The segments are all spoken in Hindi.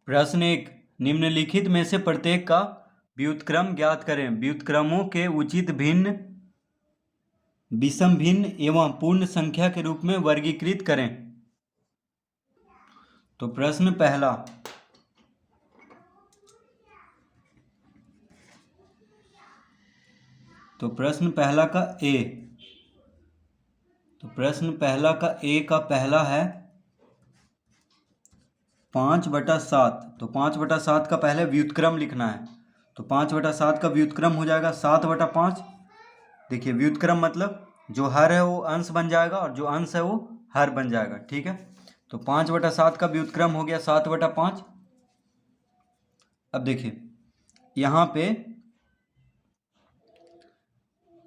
प्रश्न 1, निम्नलिखित में से प्रत्येक का व्युत्क्रम ज्ञात करें। व्युत्क्रमों के उचित भिन्न, विषम भिन्न एवं पूर्ण संख्या के रूप में वर्गीकृत करें। तो प्रश्न पहला, तो प्रश्न पहला का ए, तो प्रश्न पहला का ए का पहला है 5/7। तो 5/7 का पहले व्युत्क्रम लिखना है। तो 5/7 का व्युत्क्रम हो जाएगा 7/5। देखिए व्युत्क्रम मतलब जो हर है वो अंश बन जाएगा और जो अंश है वो हर बन जाएगा। ठीक है, तो 5/7 का व्युत्क्रम हो गया 7/5। अब देखिए यहाँ पे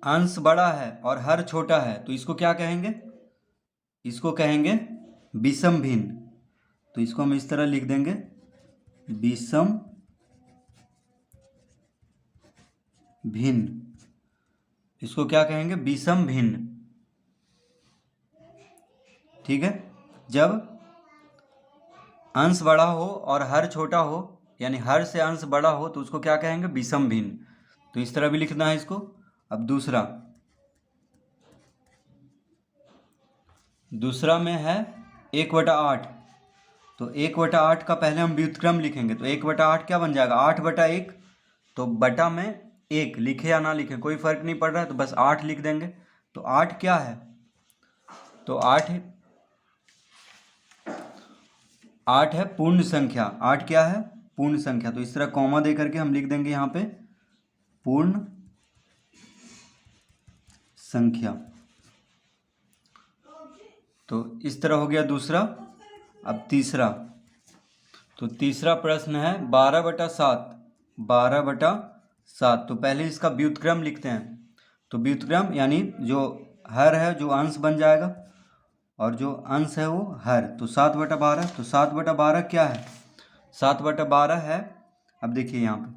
अंश बड़ा है और हर छोटा है, तो इसको क्या कहेंगे? इसको कहेंगे विषम भिन्न। तो इसको हम इस तरह लिख देंगे, विषम भिन्न। इसको क्या कहेंगे? विषम भिन्न। ठीक है, जब अंश बड़ा हो और हर छोटा हो, यानी हर से अंश बड़ा हो, तो उसको क्या कहेंगे? विषम भिन्न। तो इस तरह भी लिखना है इसको। अब दूसरा में है 1/8। तो 1/8 का पहले हम व्युत्क्रम लिखेंगे। तो 1/8 क्या बन जाएगा? 8/1। तो बटा में 1 लिखे या ना लिखे कोई फर्क नहीं पड़ रहा है, तो बस 8 लिख देंगे। तो 8 क्या है? तो 8 है पूर्ण संख्या। 8 क्या है? पूर्ण संख्या। तो इस तरह कॉमा दे करके हम लिख देंगे यहाँ पे पूर्ण संख्या। तो इस तरह हो गया दूसरा। अब तीसरा, तो तीसरा प्रश्न है 12/7। 12/7। तो पहले इसका व्युत्क्रम लिखते हैं। तो व्युत्क्रम यानी जो हर है, जो अंश बन जाएगा, और जो अंश है वो हर। तो 7/12। तो 7/12 क्या है? 7/12 है, अब देखिए यहाँ पे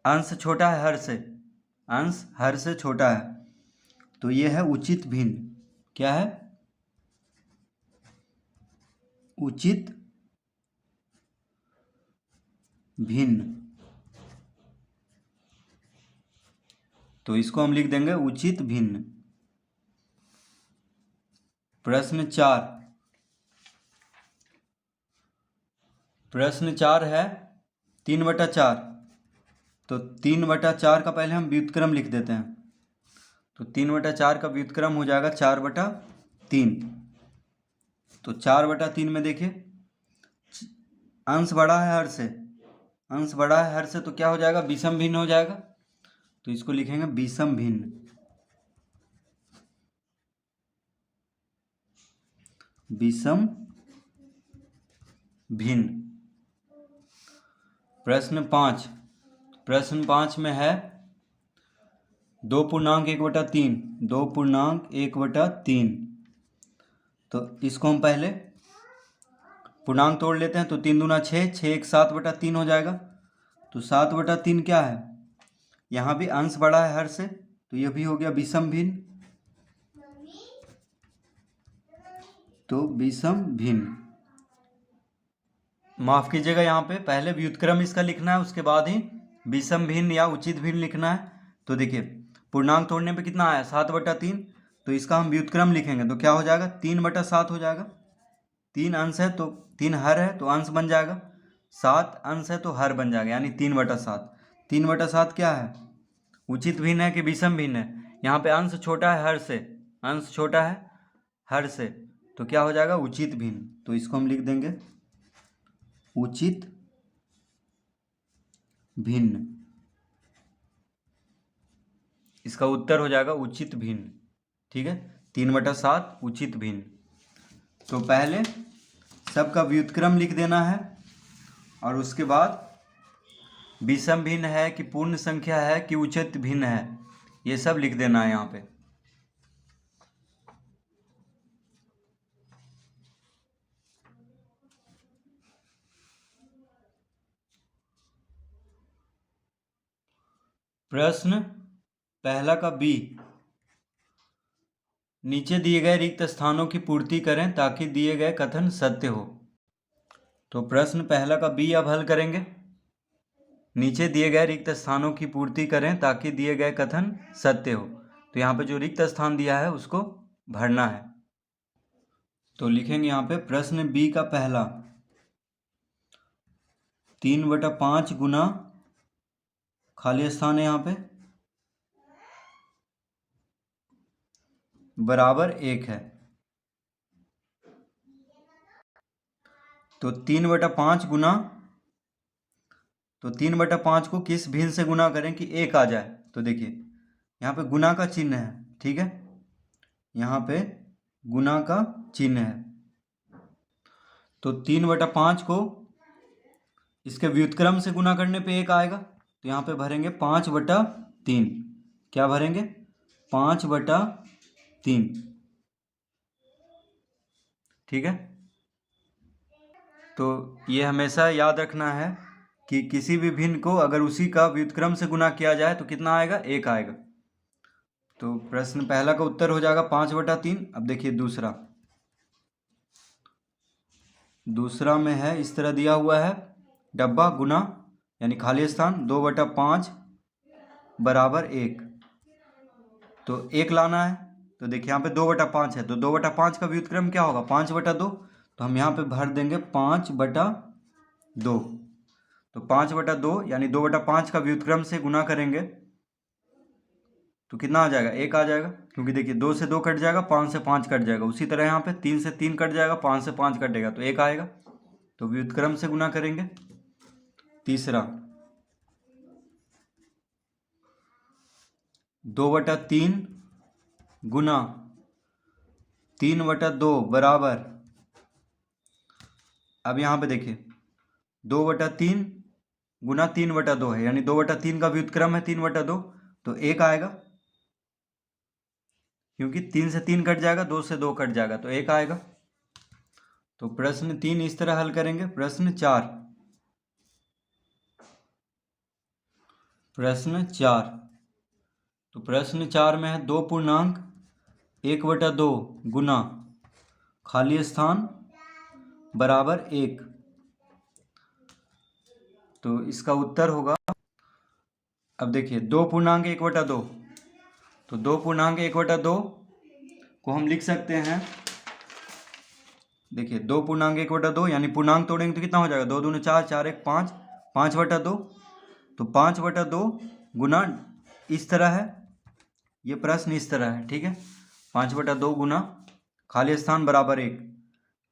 अंश छोटा है हर से, अंश हर से छोटा है, तो ये है उचित भिन्न। क्या है? उचित भिन्न। तो इसको हम लिख देंगे उचित भिन्न। प्रश्न 4, प्रश्न 4 है 3/4। तो 3/4 का पहले हम व्युत्क्रम लिख देते हैं। तो 3/4 का व्युत्क्रम हो जाएगा 4/3। तो 4/3 में देखिए अंश बड़ा है हर से, अंश बड़ा है हर से, तो क्या हो जाएगा? विषम भिन्न हो जाएगा। तो इसको लिखेंगे विषम भिन्न। विषम भिन्न। प्रश्न 5, प्रश्न 5 में है 2.1/3। 2.1/3। तो इसको हम पहले पूर्णांक तोड़ लेते हैं। तो 3 दूना 6, 6 1 7/3 हो जाएगा। तो 7/3 क्या है? यहाँ भी अंश बड़ा है हर से, तो यह भी हो गया विषम भिन्न। तो विषम भिन्न, माफ कीजिएगा, यहाँ पे पहले व्युत्क्रम इसका लिखना है, उसके बाद ही विषम भिन्न या उचित भिन्न लिखना है। तो देखिए पूर्णांक तोड़ने पे कितना आया? 7/3। तो इसका हम व्युत्क्रम लिखेंगे तो क्या हो जाएगा? 3/7 हो जाएगा। 3 अंश है तो 3 हर है, तो अंश बन जाएगा। 7 अंश है तो हर बन जाएगा, यानी 3/7। 3/7 क्या है? उचित भिन्न है कि विषम भिन्न है? यहाँ पे अंश छोटा है हर से, अंश छोटा है हर से, तो क्या हो जाएगा? उचित भिन्न। तो इसको हम लिख देंगे उचित भिन्न। इसका उत्तर हो जाएगा उचित भिन्न। ठीक है, 3/7 उचित भिन्न। तो पहले सबका व्युत्क्रम लिख देना है, और उसके बाद विषम भिन्न है कि पूर्ण संख्या है कि उचित भिन्न है, ये सब लिख देना है यहाँ पे। प्रश्न पहला का बी, नीचे दिए गए रिक्त स्थानों की पूर्ति करें ताकि दिए गए कथन सत्य हो। तो प्रश्न पहला का बी अब हल करेंगे। नीचे दिए गए रिक्त स्थानों की पूर्ति करें ताकि दिए गए कथन सत्य हो। तो यहाँ पे जो रिक्त स्थान दिया है उसको भरना है। तो लिखेंगे यहाँ पे प्रश्न बी का पहला 3/5 गुना खाली स्थान है यहाँ पे बराबर 1 है। तो 3/5 गुना, तो 3/5 को किस भिन्न से गुना करें कि 1 आ जाए। तो देखिए यहाँ पे गुना का चिन्ह है, ठीक है, यहाँ पे गुना का चिन्ह है। तो 3/5 को इसके व्युत्क्रम से गुना करने पे 1 आएगा। तो यहाँ पे भरेंगे 5/3। क्या भरेंगे? 5/3, ठीक है। तो ये हमेशा याद रखना है कि किसी भी भिन्न को अगर उसी का व्युत्क्रम से गुना किया जाए तो कितना आएगा? 1 आएगा। तो प्रश्न पहला का उत्तर हो जाएगा 5/3। अब देखिए दूसरा में है, इस तरह दिया हुआ है डब्बा गुना यानी खाली स्थान 2/5 बराबर 1। तो 1 लाना है। तो देखिए यहाँ पे 2/5 है, तो 2/5 का व्युत्क्रम क्या होगा? 5/2। तो हम यहाँ पे भर देंगे 5/2। तो 5/2 यानी 2/5 का व्युत्क्रम से गुना करेंगे तो कितना आ जाएगा? 1 आ जाएगा। क्योंकि देखिए 2 से 2 कट जाएगा, 5 से 5 कट जाएगा। उसी तरह यहाँ पे 3 से 3 कट जाएगा, 5 से 5 कटेगा तो 1 आएगा। तो व्युत्क्रम से गुना करेंगे। तीसरा 2/3 गुना 3/2 बराबर, अब यहाँ पे देखिए 2/3 गुना 3/2 है यानी 2/3 का व्युत्क्रम है 3/2, तो 1 आएगा। क्योंकि 3 से 3 कट जाएगा, 2 से 2 कट जाएगा तो 1 आएगा। तो प्रश्न 3 इस तरह हल करेंगे। प्रश्न 4 तो प्रश्न 4 में है 2 पूर्णांक 1/2 गुना खाली स्थान बराबर 1। तो इसका उत्तर होगा, अब देखिए 2 पूर्णांक 1/2, तो 2 पूर्णांक 1/2 को हम लिख सकते हैं। देखिए 2 पूर्णांक 1/2 यानी पूर्णांक तोड़ेंगे तो कितना हो जाएगा? 2 दूनी 4, 4 1 5, 5/2। तो 5/2 गुना इस तरह है, ये प्रश्न इस तरह है, ठीक है। 5/2 गुना खाली स्थान बराबर 1,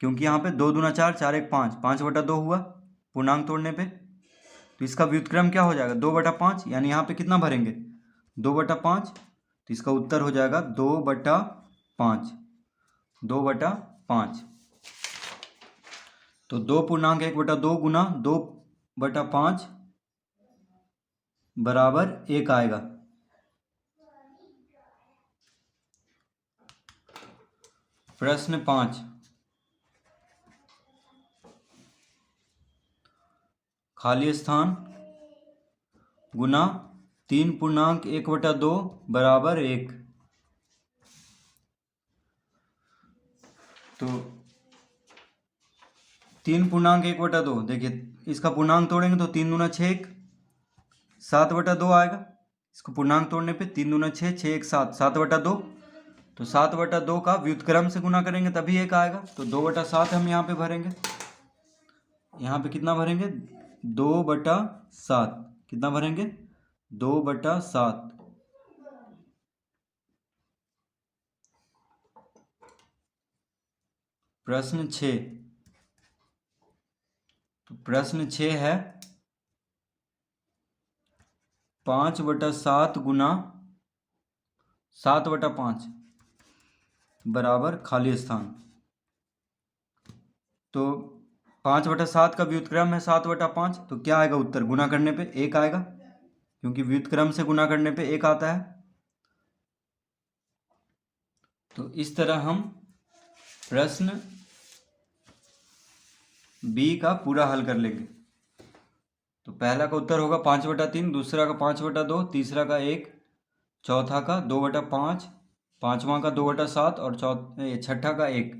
क्योंकि यहाँ पे 2 दूना 4, 4 1 5, 5/2 हुआ पूर्णांक तोड़ने पे। तो इसका व्युत्क्रम क्या हो जाएगा? 2/5 यानी यहाँ पे कितना भरेंगे? 2/5। तो इसका उत्तर हो जाएगा 2/5, 2/5। तो 2 पूर्णांक 1/2 गुना 2/5 बराबर 1 आएगा। प्रश्न 5 खाली स्थान गुना 3 पूर्णांक 1/2 बराबर 1। तो 3 पूर्णांक 1/2, देखिए इसका पूर्णांक तोड़ेंगे तो 3 दूना 6 7/2 आएगा। इसको पूर्णांक तोड़ने पे 3 दूना 6, 6 1 7, 7/2। तो 7/2 का व्युत्क्रम से गुना करेंगे तभी 1 आएगा। तो 2/7 हम यहाँ पे भरेंगे। यहाँ पे कितना भरेंगे? 2/7। कितना भरेंगे? 2/7। प्रश्न 6, तो प्रश्न 6 है 5/7 गुना 7/5 बराबर खाली स्थान। तो 5/7 का व्युत्क्रम है 7/5, तो क्या आएगा उत्तर? गुना करने पे 1 आएगा, क्योंकि व्युत्क्रम से गुना करने पे 1 आता है। तो इस तरह हम प्रश्न बी का पूरा हल कर लेंगे। तो पहला का उत्तर होगा 5/3, दूसरा का 5/2, तीसरा का 1, चौथा का 2/5, पांचवा का 2/7 और छठा का 1।